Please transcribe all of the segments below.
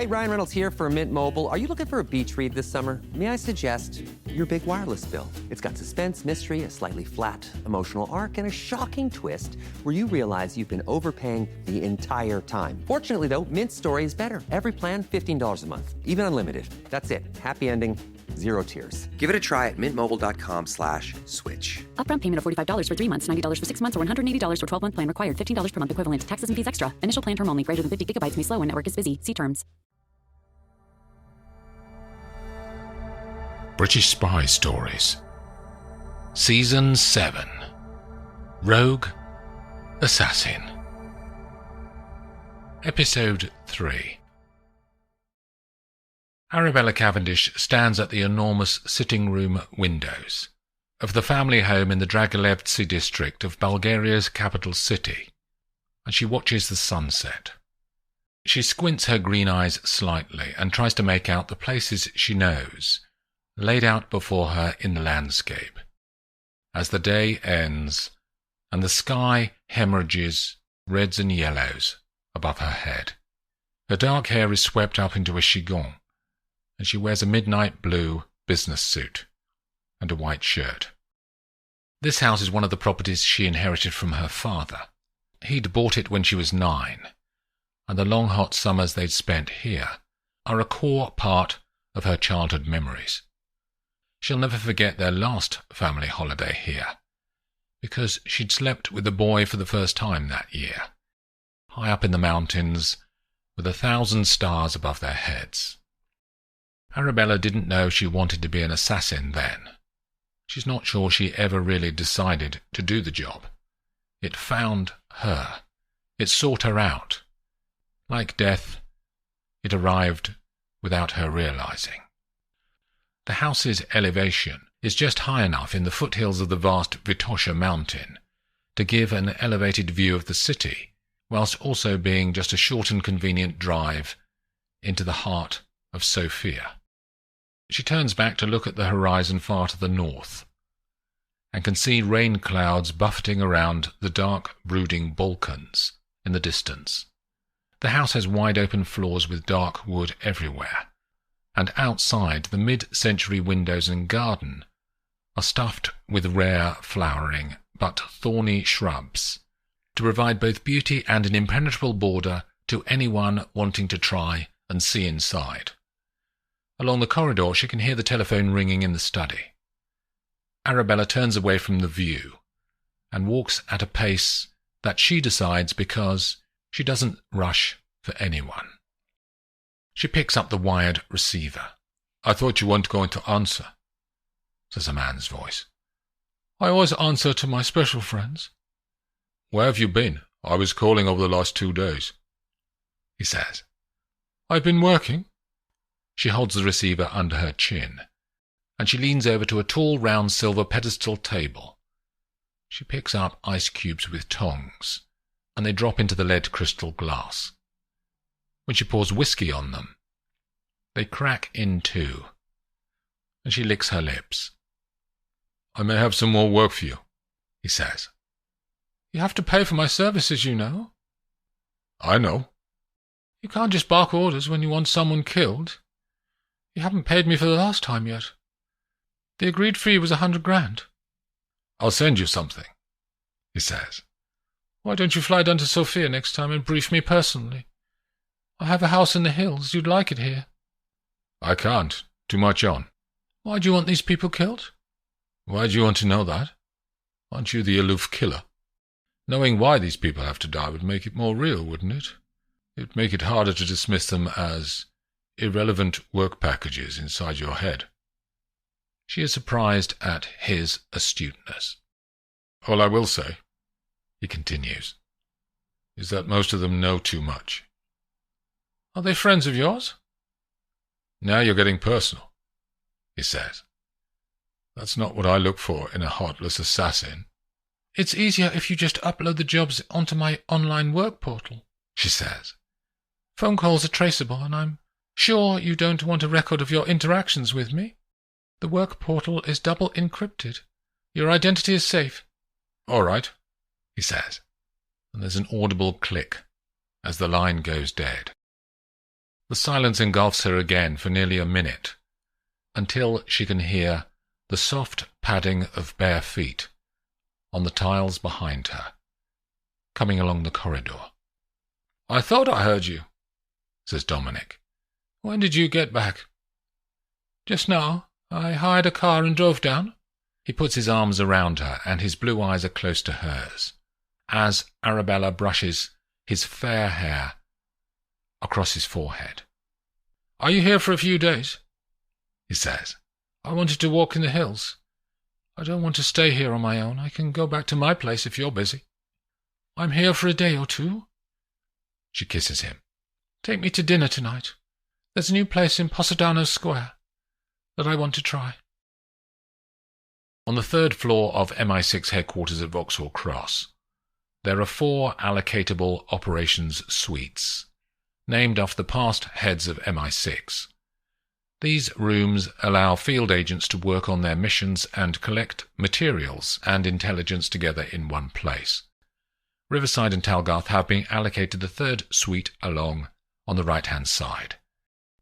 right, Ryan Reynolds here for Mint Mobile. Are you looking for a beach read this summer? May I suggest your big wireless bill? It's got suspense, mystery, a slightly flat emotional arc, and a shocking twist where you realize you've been overpaying the entire time. Fortunately, though, Mint's story is better. Every plan, $15 a month, even unlimited. That's it. Happy ending, 0 tears. Give it a try at mintmobile.com/switch. Upfront payment of $45 for 3 months, $90 for 6 months, or $180 for 12-month plan required. $15 per month equivalent. Taxes and fees extra. Initial plan term only. Greater than 50 gigabytes may slow when network is busy. See terms. British Spy Stories Season 7 Rogue Assassin Episode 3. Arabella Cavendish stands at the enormous sitting-room windows of the family home in the Dragilevci district of Bulgaria's capital city, and she watches the sunset. She squints her green eyes slightly and tries to make out the places she knows, laid out before her in the landscape. As the day ends, and the sky hemorrhages reds and yellows above her head, her dark hair is swept up into a chigon, and she wears a midnight blue business suit and a white shirt. This house is one of the properties she inherited from her father. He'd bought it when she was 9, and the long hot summers they'd spent here are a core part of her childhood memories. She'll never forget their last family holiday here, because she'd slept with the boy for the first time that year, high up in the mountains, with 1,000 stars above their heads. Arabella didn't know she wanted to be an assassin then. She's not sure she ever really decided to do the job. It found her. It sought her out. Like death, it arrived without her realizing. The house's elevation is just high enough in the foothills of the vast Vitosha mountain to give an elevated view of the city, whilst also being just a short and convenient drive into the heart of Sofia. She turns back to look at the horizon far to the north, and can see rain clouds buffeting around the dark, brooding Balkans in the distance. The house has wide-open floors with dark wood everywhere, and outside the mid-century windows and garden are stuffed with rare flowering but thorny shrubs, to provide both beauty and an impenetrable border to anyone wanting to try and see inside. Along the corridor she can hear the telephone ringing in the study. Arabella turns away from the view and walks at a pace that she decides because she doesn't rush for anyone. She picks up the wired receiver. "I thought you weren't going to answer," says a man's voice. "I always answer to my special friends." "Where have you been? I was calling over the last 2 days," he says. "I've been working." She holds the receiver under her chin, and she leans over to a tall, round silver pedestal table. She picks up ice cubes with tongs, and they drop into the lead crystal glass. When she pours whiskey on them, they crack in two, and she licks her lips. "I may have some more work for you," he says. "You have to pay for my services, you know." "I know." "You can't just bark orders when you want someone killed. You haven't paid me for the last time yet. The agreed fee was 100 grand. "I'll send you something," he says. "Why don't you fly down to Sofia next time and brief me personally? I have a house in the hills. You'd like it here." "I can't. Too much on." "Why do you want these people killed?" "Why do you want to know that? Aren't you the aloof killer? Knowing why these people have to die would make it more real, wouldn't it? It'd make it harder to dismiss them as irrelevant work packages inside your head." She is surprised at his astuteness. "All I will say," he continues, "is that most of them know too much." "Are they friends of yours?" "Now you're getting personal," he says. "That's not what I look for in a heartless assassin." "It's easier if you just upload the jobs onto my online work portal," she says. "Phone calls are traceable, and I'm sure you don't want a record of your interactions with me. The work portal is double encrypted. Your identity is safe." "All right," he says, and there's an audible click as the line goes dead. The silence engulfs her again for nearly a minute, until she can hear the soft padding of bare feet on the tiles behind her, coming along the corridor. "I thought I heard you," says Dominic. "When did you get back?" "Just now. I hired a car and drove down." He puts his arms around her, and his blue eyes are close to hers, as Arabella brushes his fair hair across his forehead. "Are you here for a few days?" he says. "I wanted to walk in the hills. I don't want to stay here on my own. I can go back to my place if you're busy." "I'm here for a day or two." She kisses him. "Take me to dinner tonight. There's a new place in Possidano Square that I want to try." On the third floor of MI6 headquarters at Vauxhall Cross, there are 4 allocatable operations suites, named after the past heads of MI6. These rooms allow field agents to work on their missions and collect materials and intelligence together in one place. Riverside and Talgarth have been allocated the 3rd suite along on the right-hand side,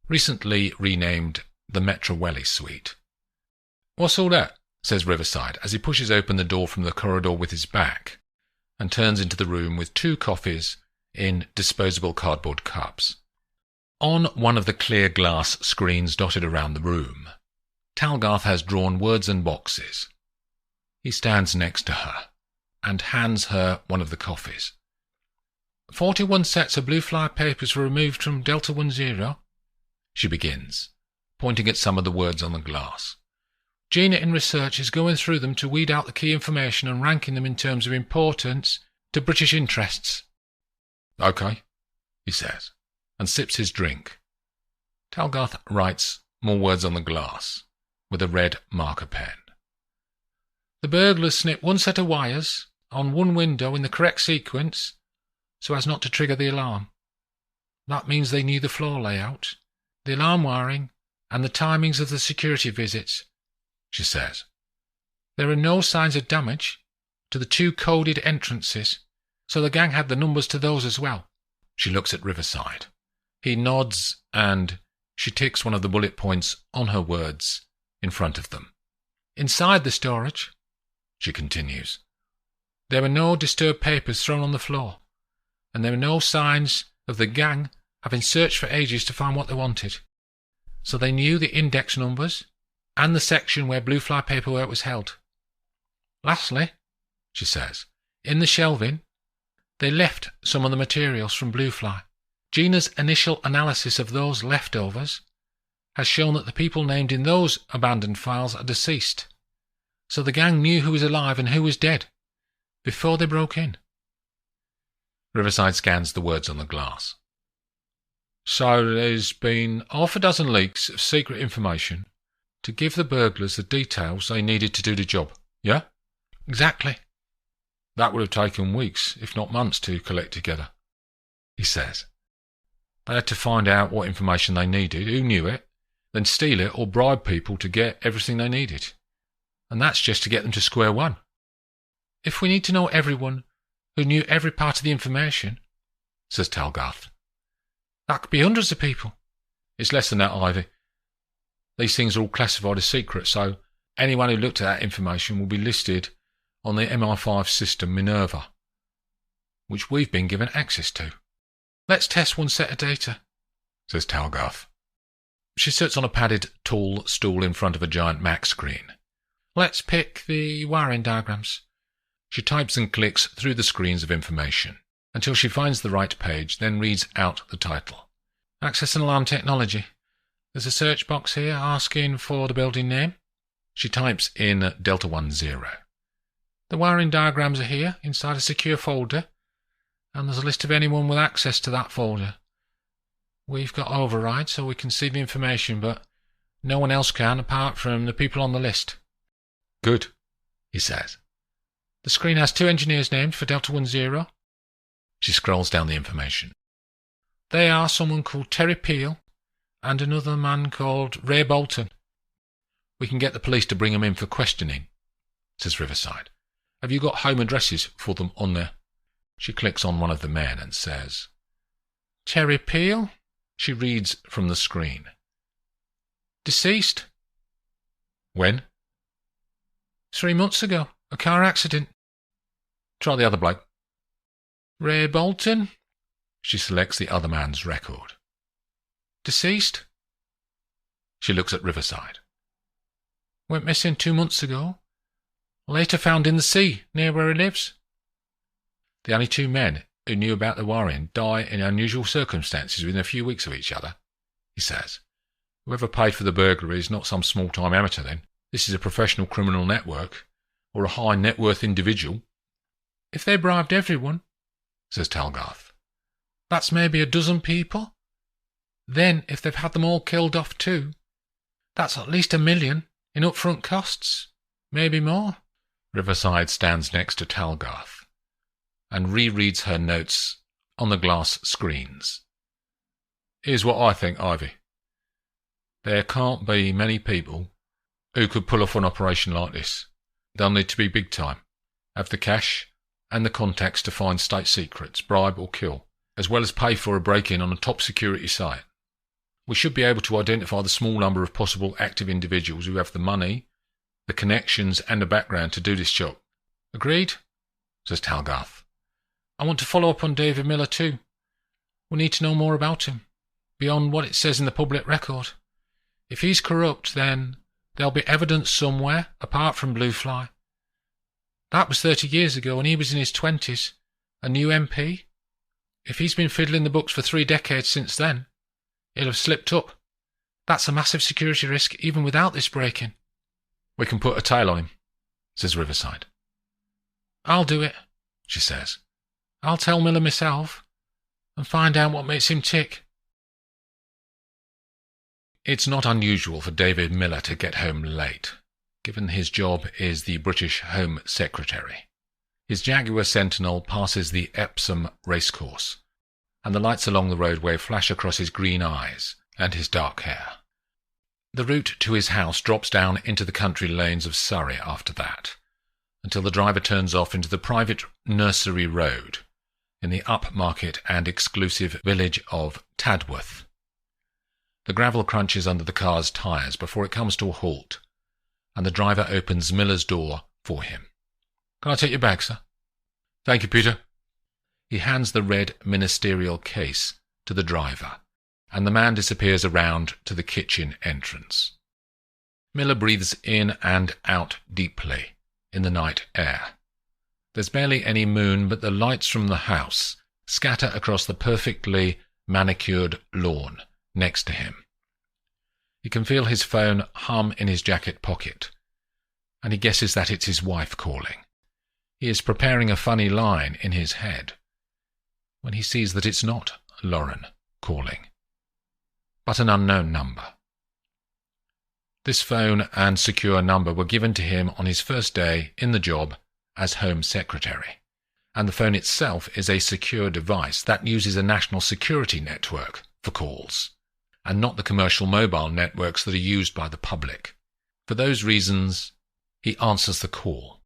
recently renamed the Metrawelli suite. "What's all that?" says Riverside as he pushes open the door from the corridor with his back and turns into the room with 2 coffees in disposable cardboard cups. On one of the clear glass screens dotted around the room, Talgarth has drawn words and boxes. He stands next to her and hands her one of the coffees. 41 sets of blue fly papers were removed from Delta 10, she begins, pointing at some of the words on the glass. "Gina in research is going through them to weed out the key information and ranking them in terms of importance to British interests." "Okay," he says, and sips his drink. Talgarth writes more words on the glass with a red marker pen. "The burglars snipped one set of wires on one window in the correct sequence so as not to trigger the alarm. That means they knew the floor layout, the alarm wiring, and the timings of the security visits," she says. "There are no signs of damage to the 2 coded entrances, so the gang had the numbers to those as well." She looks at Riverside. He nods, and she ticks one of the bullet points on her words in front of them. "Inside the storage," she continues, "there were no disturbed papers thrown on the floor, and there were no signs of the gang having searched for ages to find what they wanted. So they knew the index numbers and the section where blue fly paperwork was held. Lastly," she says, "in the shelving, they left some of the materials from blue fly. Gina's initial analysis of those leftovers has shown that the people named in those abandoned files are deceased. So the gang knew who was alive and who was dead before they broke in." Riverside scans the words on the glass. "So there's been 6 leaks of secret information to give the burglars the details they needed to do the job, yeah?" "Exactly." "That would have taken weeks, if not months, to collect together," he says. "They had to find out what information they needed, who knew it, then steal it or bribe people to get everything they needed. And that's just to get them to square one. If we need to know everyone who knew every part of the information," says Talgarth, "that could be hundreds of people." "It's less than that, Ivy. These things are all classified as secret, so anyone who looked at that information will be listed on the MI5 system Minerva, which we've been given access to." "Let's test one set of data," says Talgarth. She sits on a padded, tall stool in front of a giant Mac screen. "Let's pick the wiring diagrams." She types and clicks through the screens of information until she finds the right page, then reads out the title. "Access and alarm technology. There's a search box here asking for the building name." She types in Delta 10. "The wiring diagrams are here inside a secure folder, and there's a list of anyone with access to that folder. We've got override so we can see the information, but no one else can apart from the people on the list." "Good," he says. "The screen has 2 engineers named for Delta 10. She scrolls down the information. "They are someone called Terry Peel and another man called Ray Bolton. We can get the police to bring them in for questioning," says Riverside. "Have you got home addresses for them on there?" She clicks on one of the men and says, "Terry Peel? She reads from the screen. Deceased. When? 3 months ago. A car accident. Try the other bloke. Ray Bolton. She selects the other man's record. Deceased. She looks at Riverside. Went missing 2 months ago. Later found in the sea, near where he lives. The only 2 men who knew about the wiring die in unusual circumstances within a few weeks of each other, he says. Whoever paid for the burglary is not some small-time amateur then. This is a professional criminal network, or a high-net-worth individual. If they bribed everyone, says Talgarth. That's maybe a dozen people. Then, if they've had them all killed off too, that's at least $1 million in upfront costs. Maybe more. Riverside stands next to Talgarth and rereads her notes on the glass screens. Here's what I think, Ivy. There can't be many people who could pull off an operation like this. They'll need to be big time, have the cash and the contacts to find state secrets, bribe or kill, as well as pay for a break-in on a top security site. We should be able to identify the small number of possible active individuals who have the money, the connections and the background to do this job. Agreed, says Talgarth. I want to follow up on David Miller too. We need to know more about him, beyond what it says in the public record. If he's corrupt, then there'll be evidence somewhere, apart from Blue Fly. That was 30 years ago, and he was in his 20s, a new MP. If he's been fiddling the books for 3 decades since then, he'll have slipped up. That's a massive security risk, even without this break-in. We can put a tail on him, says Riverside. I'll do it, she says. I'll tell Miller myself, and find out what makes him tick. It's not unusual for David Miller to get home late, given his job is the British Home Secretary. His Jaguar Sentinel passes the Epsom racecourse, and the lights along the roadway flash across his green eyes and his dark hair. The route to his house drops down into the country lanes of Surrey after that, until the driver turns off into the private nursery road in the upmarket and exclusive village of Tadworth. The gravel crunches under the car's tyres before it comes to a halt, and the driver opens Miller's door for him. Can I take your bag, sir? Thank you, Peter. He hands the red ministerial case to the driver, and the man disappears around to the kitchen entrance. Miller breathes in and out deeply in the night air. There's barely any moon, but the lights from the house scatter across the perfectly manicured lawn next to him. He can feel his phone hum in his jacket pocket, and he guesses that it's his wife calling. He is preparing a funny line in his head when he sees that it's not Lauren calling, but an unknown number. This phone and secure number were given to him on his first day in the job as Home Secretary, and the phone itself is a secure device that uses a national security network for calls, and not the commercial mobile networks that are used by the public. For those reasons, he answers the call.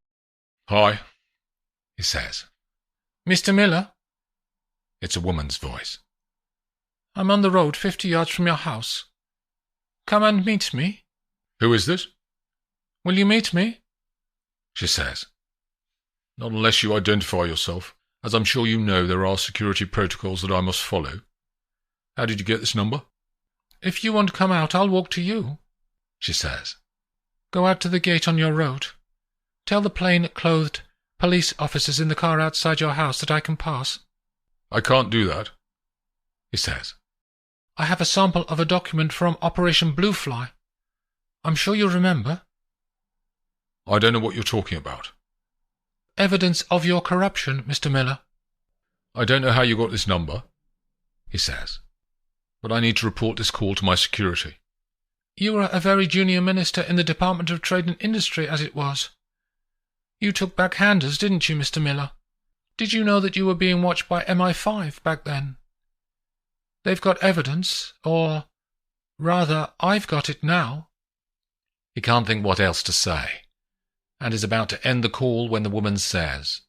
"Hi," he says. "Mr. Miller?" It's a woman's voice. "I'm on the road 50 yards from your house. Come and meet me." "Who is this?" "Will you meet me?" she says. "Not unless you identify yourself, as I'm sure you know there are security protocols that I must follow. How did you get this number?" "If you won't come out, I'll walk to you," she says. "Go out to the gate on your road. Tell the plain-clothed police officers in the car outside your house that I can pass." "I can't do that," he says. "I have a sample of a document from Operation Blue Fly. I'm sure you remember." "I don't know what you're talking about." "Evidence of your corruption, Mr. Miller." "I don't know how you got this number," he says, "but I need to report this call to my security." "You were a very junior minister in the Department of Trade and Industry, as it was. You took backhanders, didn't you, Mr. Miller? Did you know that you were being watched by MI5 back then? They've got evidence, or rather, I've got it now." He can't think what else to say, and is about to end the call when the woman says,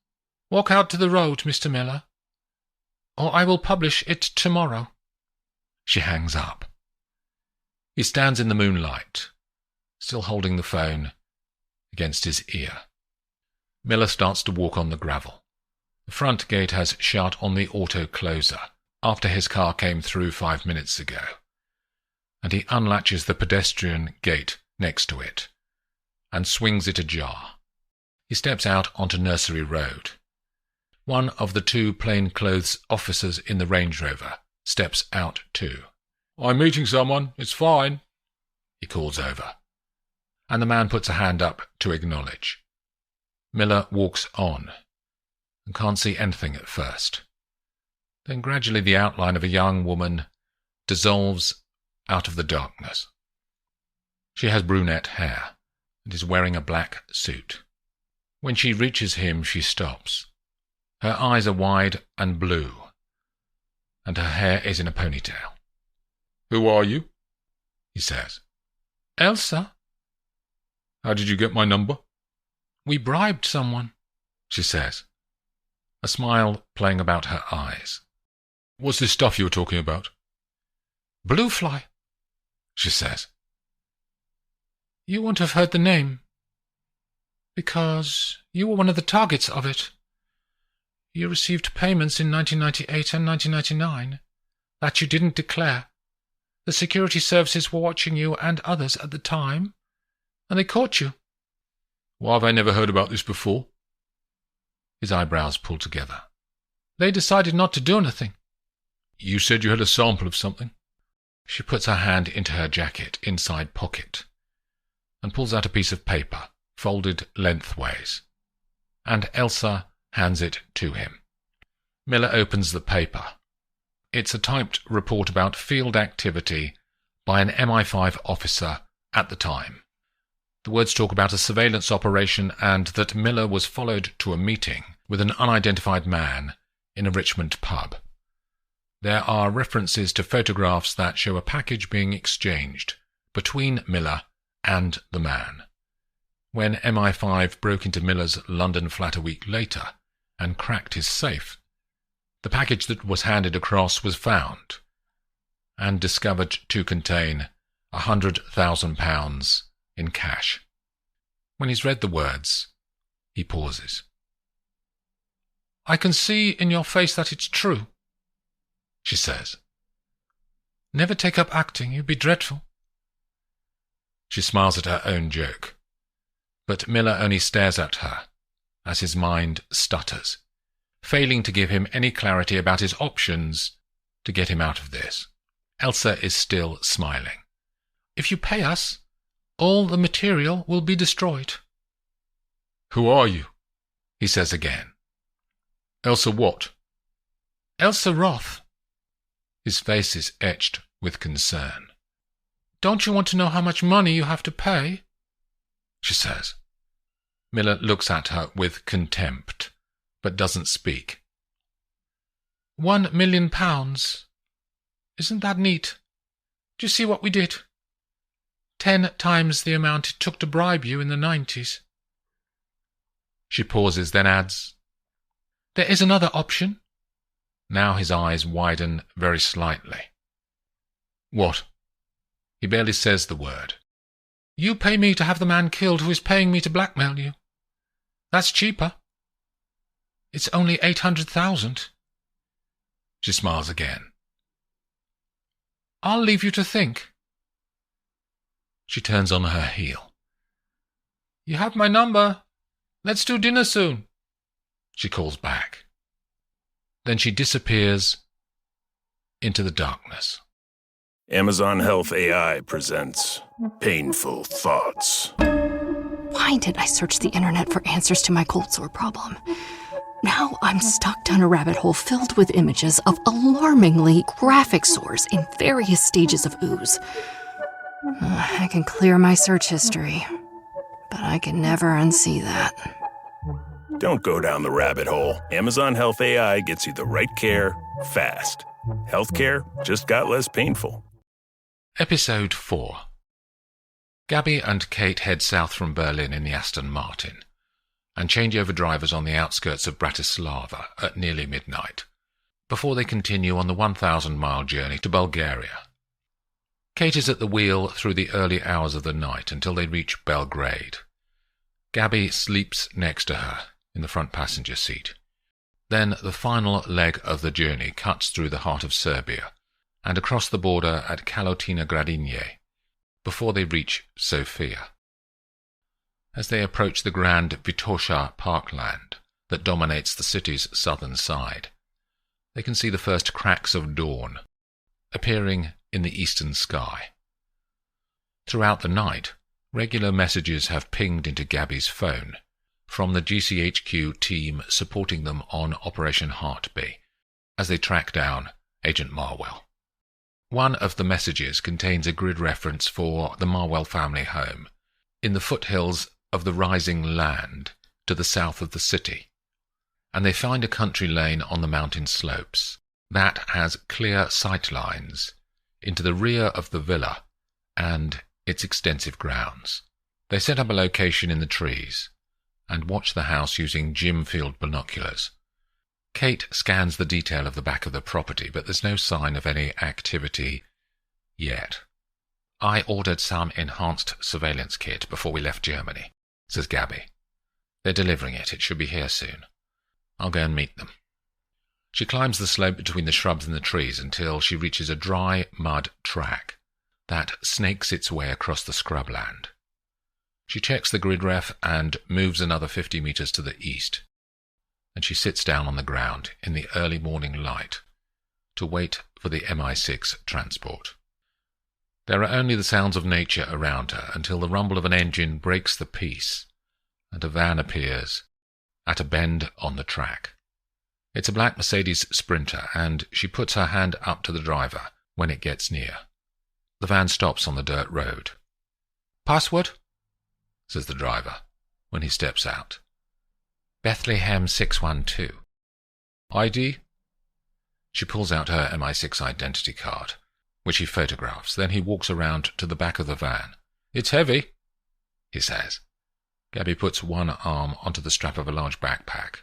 "Walk out to the road, Mr. Miller, or I will publish it tomorrow." She hangs up. He stands in the moonlight, still holding the phone against his ear. Miller starts to walk on the gravel. The front gate has shut on the auto closer after his car came through 5 minutes ago, and he unlatches the pedestrian gate next to it and swings it ajar. He steps out onto Nursery Road. One of the 2 plainclothes officers in the Range Rover steps out too. "I'm meeting someone. It's fine," he calls over, and the man puts a hand up to acknowledge. Miller walks on and can't see anything at first. Then gradually the outline of a young woman dissolves out of the darkness. She has brunette hair and is wearing a black suit. When she reaches him, she stops. Her eyes are wide and blue, and her hair is in a ponytail. "Who are you?" he says. "Elsa." "How did you get my number?" "We bribed someone," she says, a smile playing about her eyes. "What's this stuff you were talking about?" "Blue fly," she says. "You won't have heard the name, because you were one of the targets of it. You received payments in 1998 and 1999 that you didn't declare. The security services were watching you and others at the time, and they caught you." "Why have I never heard about this before?" His eyebrows pull together. "They decided not to do anything." "You said you had a sample of something?" She puts her hand into her jacket inside pocket and pulls out a piece of paper, folded lengthways, and Elsa hands it to him. Miller opens the paper. It's a typed report about field activity by an MI5 officer at the time. The words talk about a surveillance operation and that Miller was followed to a meeting with an unidentified man in a Richmond pub. There are references to photographs that show a package being exchanged between Miller and the man. When MI5 broke into Miller's London flat a week later and cracked his safe, the package that was handed across was found and discovered to contain £100,000 in cash. When he's read the words, he pauses. "I can see in your face that it's true," she says. "Never take up acting, you'd be dreadful." She smiles at her own joke, but Miller only stares at her as his mind stutters, failing to give him any clarity about his options to get him out of this. Elsa is still smiling. "If you pay us, all the material will be destroyed." "Who are you?" he says again. "Elsa what?" "Elsa Roth." His face is etched with concern. "Don't you want to know how much money you have to pay?" she says. Miller looks at her with contempt, but doesn't speak. £1 million. Isn't that neat? Do you see what we did? 10 times the amount it took to bribe you in the 90s. She pauses, then adds, "There is another option." Now his eyes widen very slightly. "What?" He barely says the word. "You pay me to have the man killed who is paying me to blackmail you. That's cheaper. It's only 800,000. She smiles again. "I'll leave you to think." She turns on her heel. "You have my number. Let's do dinner soon," she calls back. Then she disappears into the darkness. Amazon Health AI presents Painful Thoughts. Why did I search the internet for answers to my cold sore problem? Now I'm stuck down a rabbit hole filled with images of alarmingly graphic sores in various stages of ooze. I can clear my search history, but I can never unsee that. Don't go down the rabbit hole. Amazon Health AI gets you the right care, fast. Healthcare just got less painful. Episode 4. Gabby and Kate head south from Berlin in the Aston Martin and change over drivers on the outskirts of Bratislava at nearly midnight. before they continue on the 1,000-mile journey to Bulgaria. Kate is at the wheel through the early hours of the night until they reach Belgrade. Gabby sleeps next to her in the front passenger seat. Then the final leg of the journey cuts through the heart of Serbia and across the border at Kalotina Gradinje before they reach Sofia. As they approach the grand Vitosha parkland that dominates the city's southern side, they can see the first cracks of dawn appearing in the eastern sky. Throughout the night, regular messages have pinged into Gabby's phone from the GCHQ team supporting them on Operation Heartbeat as they track down Agent Marwell. One of the messages contains a grid reference for the Marwell family home in the foothills of the rising land to the south of the city, and they find a country lane on the mountain slopes that has clear sight lines into the rear of the villa and its extensive grounds. They set up a location in the trees and watch the house using Jim-field binoculars. Kate scans the detail of the back of the property, but there's no sign of any activity yet. "I ordered some enhanced surveillance kit before we left Germany," says Gabby. "They're delivering it. It should be here soon. I'll go and meet them." She climbs the slope between the shrubs and the trees until she reaches a dry mud track that snakes its way across the scrubland. She checks the grid ref and moves another 50 meters to the east, and she sits down on the ground in the early morning light to wait for the MI6 transport. There are only the sounds of nature around her until the rumble of an engine breaks the peace and a van appears at a bend on the track. It's a black Mercedes Sprinter, and she puts her hand up to the driver when it gets near. The van stops on the dirt road. "Password?" says the driver when he steps out. "Bethlehem 612. "ID?" She pulls out her MI6 identity card, which he photographs. Then he walks around to the back of the van. "It's heavy," he says. Gabby puts one arm onto the strap of a large backpack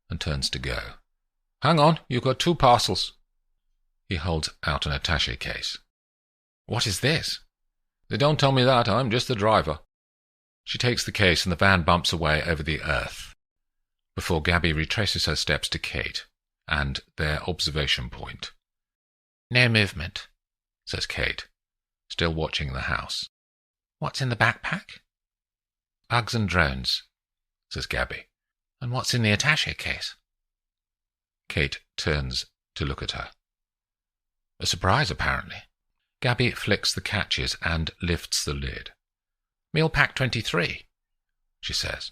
and turns to go. "Hang on, you've got 2 parcels. He holds out an attaché case. "What is this?" "They don't tell me that. I'm just the driver." She takes the case and the van bumps away over the earth before Gabby retraces her steps to Kate and their observation point. "No movement," says Kate, still watching the house. "What's in the backpack?" "Bugs and drones," says Gabby. "And what's in the attaché case?" Kate turns to look at her. A surprise, apparently. Gabby flicks the catches and lifts the lid. "Meal pack 23, she says.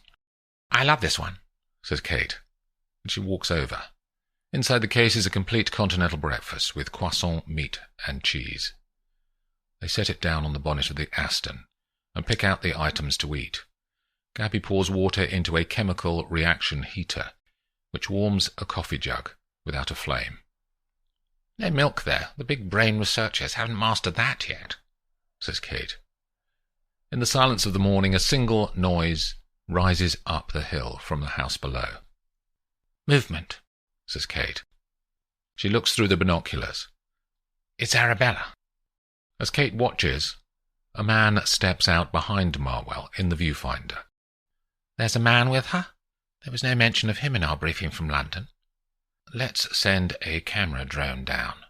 "I love this one," says Kate, and she walks over. Inside the case is a complete continental breakfast with croissant, meat, and cheese. They set it down on the bonnet of the Aston and pick out the items to eat. Gabby pours water into a chemical reaction heater, which warms a coffee jug without a flame. "No milk there. The big brain researchers haven't mastered that yet," says Kate. In the silence of the morning, a single noise rises up the hill from the house below. "Movement," says Kate. She looks through the binoculars. "It's Arabella." As Kate watches, a man steps out behind Marwell in the viewfinder. "There's a man with her? There was no mention of him in our briefing from London." "Let's send a camera drone down,"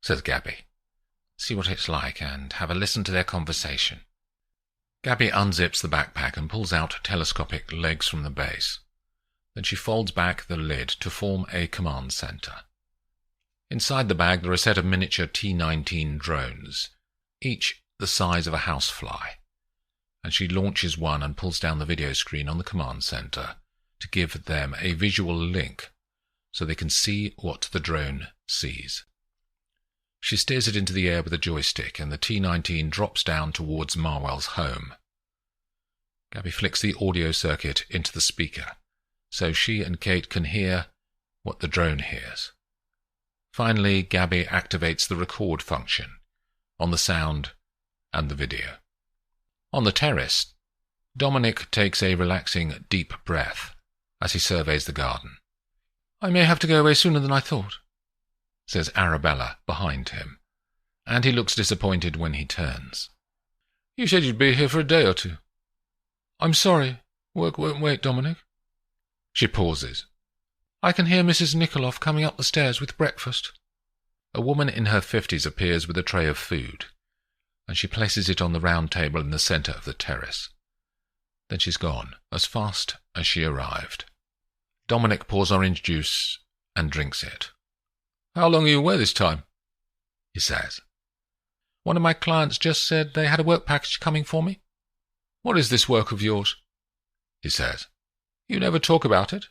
says Gabby. "See what it's like and have a listen to their conversation." Gabby unzips the backpack and pulls out telescopic legs from the base. Then she folds back the lid to form a command center. Inside the bag there are a set of miniature T-19 drones, each the size of a housefly, and she launches one and pulls down the video screen on the command center to give them a visual link so they can see what the drone sees. She steers it into the air with a joystick, and the T-19 drops down towards Marwell's home. Gabby flicks the audio circuit into the speaker, so she and Kate can hear what the drone hears. Finally, Gabby activates the record function on the sound and the video. On the terrace, Dominic takes a relaxing, deep breath as he surveys the garden. "I may have to go away sooner than I thought," says Arabella behind him, and he looks disappointed when he turns. "You said you'd be here for a day or two." "I'm sorry. Work won't wait, Dominic." She pauses. "I can hear Mrs. Nikolov coming up the stairs with breakfast." A woman in her 50s appears with a tray of food, and she places it on the round table in the centre of the terrace. Then she's gone, as fast as she arrived. Dominic pours orange juice and drinks it. "How long are you away this time?" he says. "One of my clients just said they had a work package coming for me." "What is this work of yours?" he says. "You never talk about it."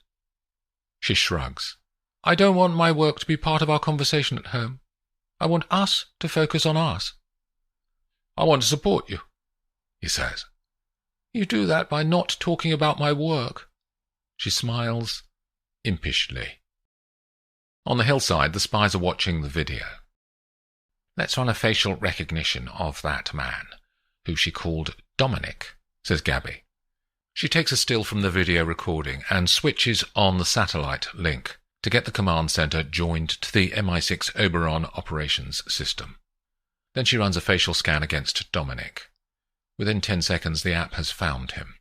She shrugs. "I don't want my work to be part of our conversation at home. I want us to focus on ours." "I want to support you," he says. "You do that by not talking about my work." She smiles impishly. On the hillside, the spies are watching the video. "Let's run a facial recognition of that man, who she called Dominic," says Gabby. She takes a still from the video recording and switches on the satellite link to get the command center joined to the MI6 Oberon operations system. Then she runs a facial scan against Dominic. Within 10 seconds, the app has found him.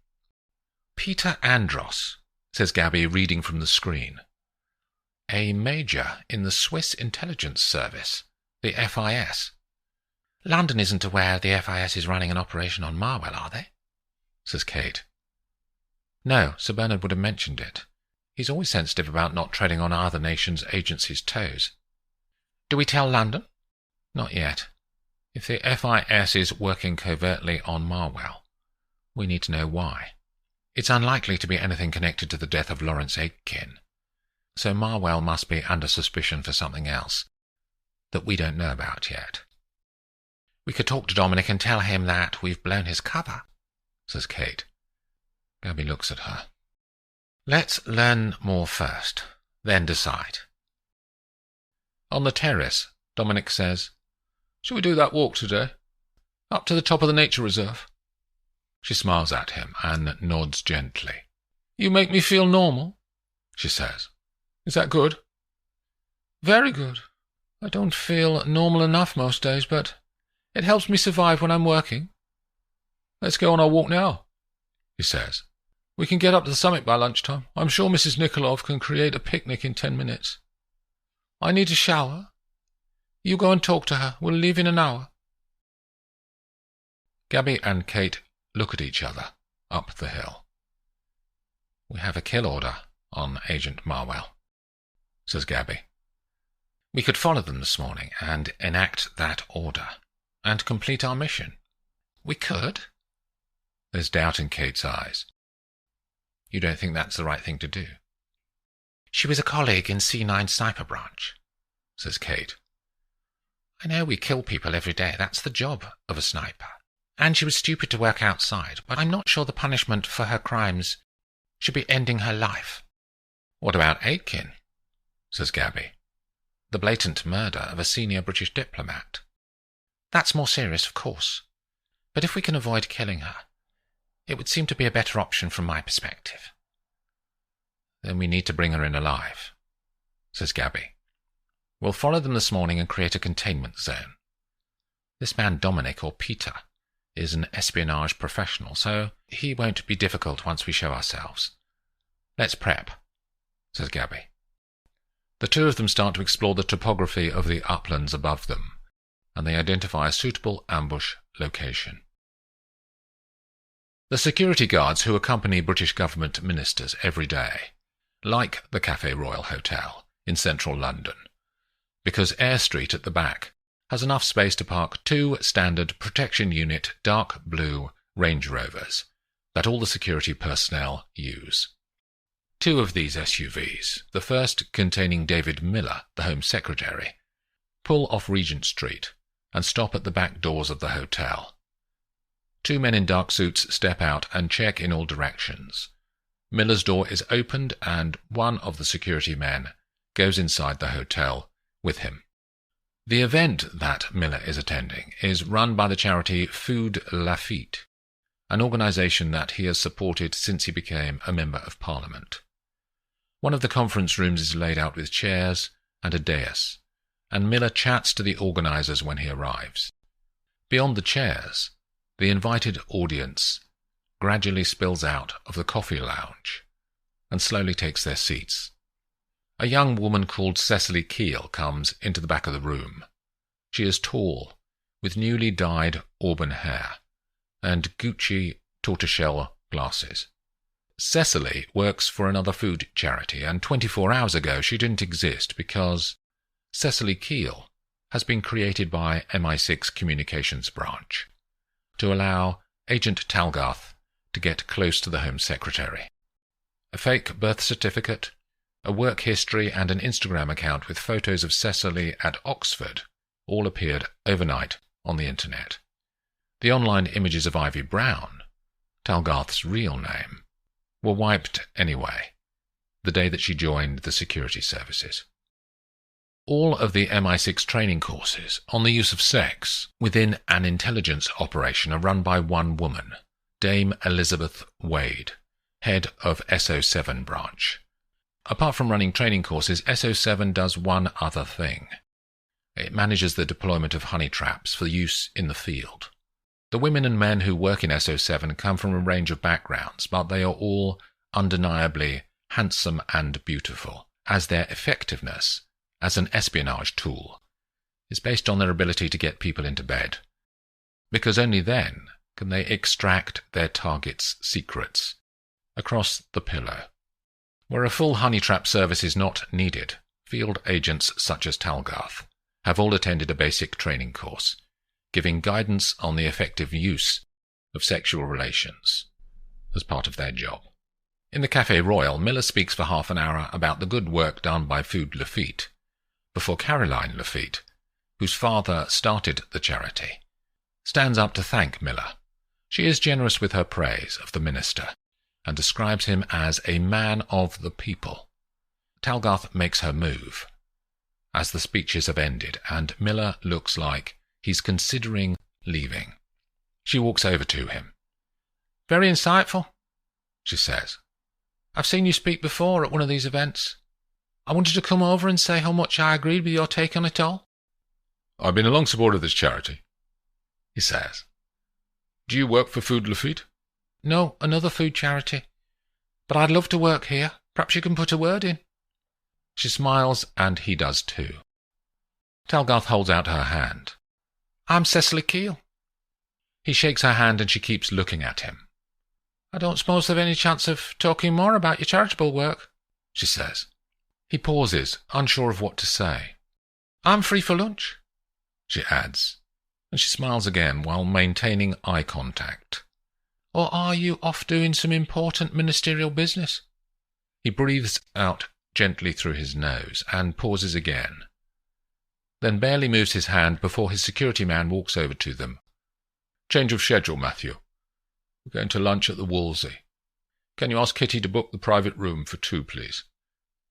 "Peter Andros," says Gabby, reading from the screen. "A major in the Swiss intelligence service, the FIS. London isn't aware the FIS is running an operation on Marwell, are they?" says Kate. "No, Sir Bernard would have mentioned it. He's always sensitive about not treading on other nations' agencies' toes." "Do we tell London?" "Not yet. If the FIS is working covertly on Marwell, we need to know why. It's unlikely to be anything connected to the death of Lawrence Aitken, so Marwell must be under suspicion for something else that we don't know about yet." "We could talk to Dominic and tell him that we've blown his cover," says Kate. Gabby looks at her. "Let's learn more first, then decide." On the terrace, Dominic says, "Shall we do that walk today? Up to the top of the nature reserve?" She smiles at him and nods gently. "You make me feel normal," she says. "Is that good?" "Very good. I don't feel normal enough most days, but it helps me survive when I'm working." "Let's go on our walk now," he says. "We can get up to the summit by lunchtime. I'm sure Mrs. Nikolov can create a picnic in 10 minutes. I need a shower. You go and talk to her. We'll leave in an hour." Gabby and Kate look at each other up the hill. "We have a kill order on Agent Marwell," says Gabby. "We could follow them this morning and enact that order and complete our mission." "We could?" There's doubt in Kate's eyes. "You don't think that's the right thing to do?" "She was a colleague in C9 Sniper Branch," says Kate. "I know we kill people every day. That's the job of a sniper. And she was stupid to work outside, but I'm not sure the punishment for her crimes should be ending her life." "What about Aitken?" says Gabby. "The blatant murder of a senior British diplomat." "That's more serious, of course. But if we can avoid killing her, it would seem to be a better option from my perspective." "Then we need to bring her in alive," says Gabby. "We'll follow them this morning and create a containment zone. This man Dominic, or Peter, is an espionage professional, so he won't be difficult once we show ourselves. Let's prep," says Gabby. The two of them start to explore the topography of the uplands above them, and they identify a suitable ambush location. The security guards who accompany British government ministers every day like the Café Royal Hotel in central London, because Eyre Street at the back has enough space to park 2 standard protection unit dark blue Range Rovers that all the security personnel use. 2 of these SUVs, the first containing David Miller, the Home Secretary, pull off Regent Street and stop at the back doors of the hotel. 2 men in dark suits step out and check in all directions. Miller's door is opened and one of the security men goes inside the hotel with him. The event that Miller is attending is run by the charity Food Lafitte, an organisation that he has supported since he became a Member of Parliament. One of the conference rooms is laid out with chairs and a dais, and Miller chats to the organisers when he arrives. Beyond the chairs, the invited audience gradually spills out of the coffee lounge and slowly takes their seats. A young woman called Cecily Keel comes into the back of the room. She is tall, with newly dyed auburn hair and Gucci tortoiseshell glasses. Cecily works for another food charity, and 24 hours ago she didn't exist because Cecily Keel has been created by MI6 Communications Branch to allow Agent Talgarth to get close to the Home Secretary. A fake birth certificate, a work history, and an Instagram account with photos of Cecily at Oxford all appeared overnight on the internet. The online images of Ivy Brown, Talgarth's real name, were wiped anyway, the day that she joined the security services. All of the MI6 training courses on the use of sex within an intelligence operation are run by one woman, Dame Elizabeth Wade, head of S7 branch. Apart from running training courses, S7 does one other thing. It manages the deployment of honey traps for use in the field. The women and men who work in S7 come from a range of backgrounds, but they are all undeniably handsome and beautiful, as their effectiveness as an espionage tool is based on their ability to get people into bed, because only then can they extract their target's secrets across the pillow. Where a full honey trap service is not needed, field agents such as Talgarth have all attended a basic training course, giving guidance on the effective use of sexual relations as part of their job. In the Café Royal, Miller speaks for half an hour about the good work done by Food Lafitte, before Caroline Lafitte, whose father started the charity, stands up to thank Miller. She is generous with her praise of the minister and describes him as a man of the people. Talgarth makes her move as the speeches have ended, and Miller looks like he's considering leaving. She walks over to him. "Very insightful," she says. "I've seen you speak before at one of these events. I wanted to come over and say how much I agreed with your take on it all." "I've been a long supporter of this charity," he says. "Do you work for Food Lafitte?" "No, another food charity. But I'd love to work here. Perhaps you can put a word in." She smiles, and he does too. Talgarth holds out her hand. "I'm Cecily Keel." He shakes her hand, and she keeps looking at him. "I don't suppose there's any chance of talking more about your charitable work," she says. He pauses, unsure of what to say. "I'm free for lunch," she adds, and she smiles again while maintaining eye contact. "Or are you off doing some important ministerial business?" He breathes out gently through his nose and pauses again, then barely moves his hand before his security man walks over to them. "Change of schedule, Matthew. We're going to lunch at the Wolsey. Can you ask Kitty to book the private room for 2, please?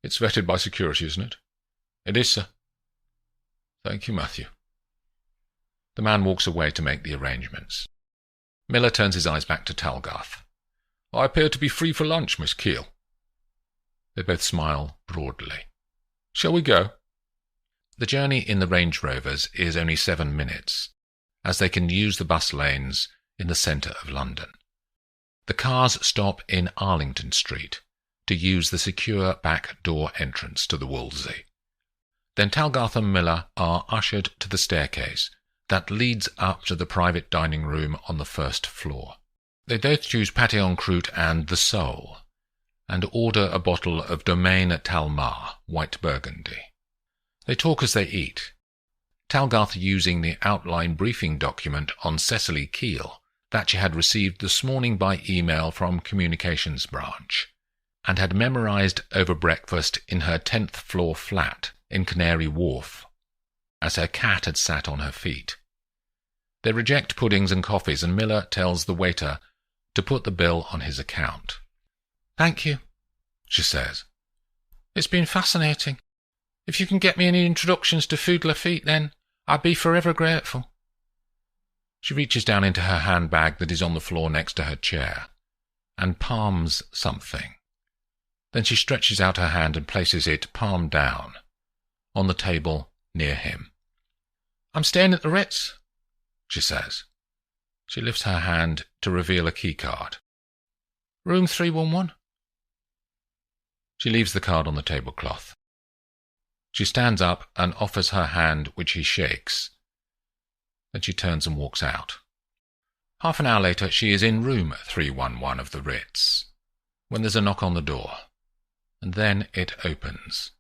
It's vetted by security, isn't it?" "It is, sir." "Thank you, Matthew." The man walks away to make the arrangements. Miller turns his eyes back to Talgarth. "I appear to be free for lunch, Miss Keel." They both smile broadly. "Shall we go?" The journey in the Range Rovers is only 7 minutes, as they can use the bus lanes in the centre of London. The cars stop in Arlington Street to use the secure back door entrance to the Wolsey. Then Talgarth and Miller are ushered to the staircase that leads up to the private dining room on the first floor. They both choose pâté en croûte and the sole, and order a bottle of Domaine Talmar, white Burgundy. They talk as they eat, Talgarth using the outline briefing document on Cecily Keel that she had received this morning by email from Communications Branch, and had memorized over breakfast in her 10th floor flat in Canary Wharf, as her cat had sat on her feet. They reject puddings and coffees, and Miller tells the waiter to put the bill on his account. "Thank you," she says. "It's been fascinating. If you can get me any introductions to Food Lafitte, then I'd be forever grateful." She reaches down into her handbag that is on the floor next to her chair, and palms something. Then she stretches out her hand and places it, palm down, on the table near him. I'm staying at the Ritz, she says. She lifts her hand to reveal a keycard. room 311. She leaves the card on the tablecloth. She stands up and offers her hand, which he shakes. Then she turns and walks out. Half an hour later, she is in room 311 of the Ritz, when there's a knock on the door, and then it opens.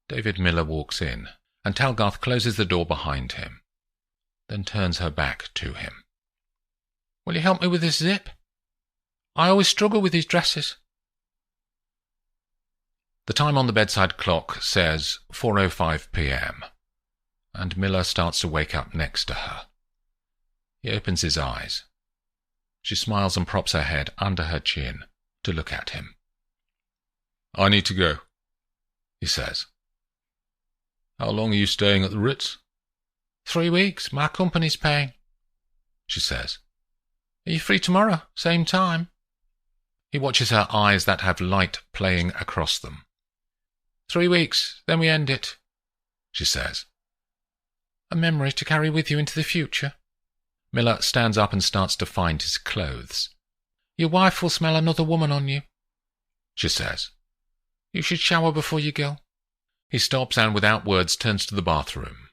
David Miller walks in, and Talgarth closes the door behind him, then turns her back to him. Will you help me with this zip? I always struggle with these dresses. The time on the bedside clock says 4:05 p.m., and Miller starts to wake up next to her. He opens his eyes. She smiles and props her head under her chin to look at him. "I need to go," he says. "How long are you staying at the Ritz?" 3 weeks. My company's paying, she says. Are you free tomorrow, same time? He watches her eyes that have light playing across them. 3 weeks, then we end it, she says. A memory to carry with you into the future. Miller stands up and starts to find his clothes. Your wife will smell another woman on you, she says. You should shower before you go. He stops and without words turns to the bathroom,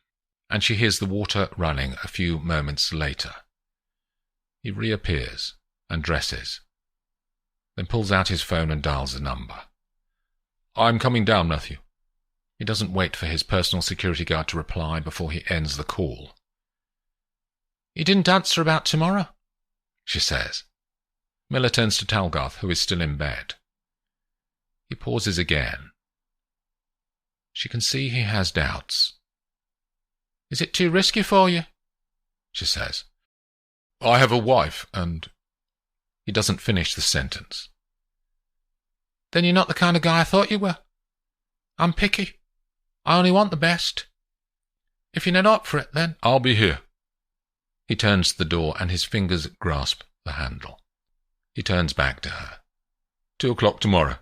and she hears the water running a few moments later. He reappears and dresses, then pulls out his phone and dials a number. "I'm coming down, Matthew." He doesn't wait for his personal security guard to reply before he ends the call. You didn't answer about tomorrow, she says. Miller turns to Talgarth, who is still in bed. He pauses again. She can see he has doubts. Is it too risky for you? She says. "I have a wife, and—" He doesn't finish the sentence. Then you're not the kind of guy I thought you were. I'm picky. I only want the best. If you're not up for it, then— "I'll be here." He turns to the door, and his fingers grasp the handle. He turns back to her. 2 o'clock tomorrow.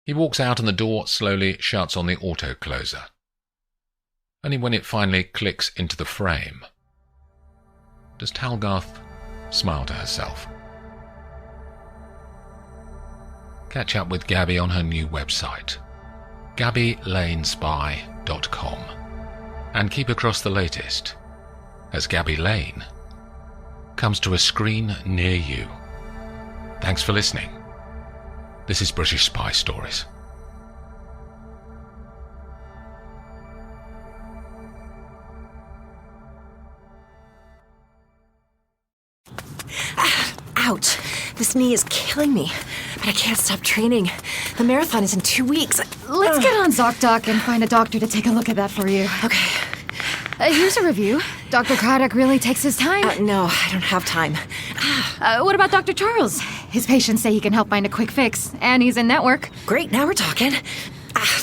He walks out, and the door slowly shuts on the auto-closer. Only when it finally clicks into the frame does Talgarth smile to herself. Catch up with Gabby on her new website, GabbyLaneSpy.com, and keep across the latest as Gabby Lane comes to a screen near you. Thanks for listening. This is British Spy Stories. Ouch. This knee is killing me, but I can't stop training. The marathon is in 2 weeks. Let's get on ZocDoc and find a doctor to take a look at that for you. Okay. Here's a review. Dr. Craddock really takes his time. No, I don't have time. What about Dr. Charles? His patients say he can help find a quick fix, and he's in network. Great, now we're talking.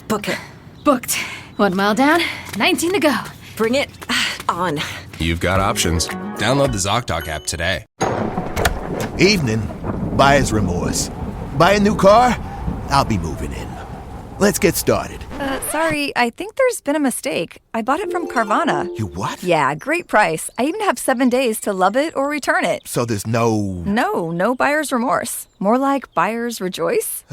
Book it. Booked. 1 mile down, 19 to go. Bring it on. You've got options. Download the ZocDoc app today. Evening. Buyer's remorse. Buy a new car? I'll be moving in. Let's get started. Sorry, I think there's been a mistake. I bought it from Carvana. You what? Yeah, great price. I even have 7 days to love it or return it. So there's no... No buyer's remorse. More like buyer's rejoice.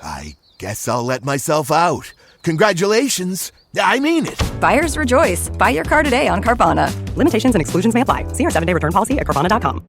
I guess I'll let myself out. Congratulations. I mean it. Buyer's rejoice. Buy your car today on Carvana. Limitations and exclusions may apply. See our 7-day return policy at Carvana.com.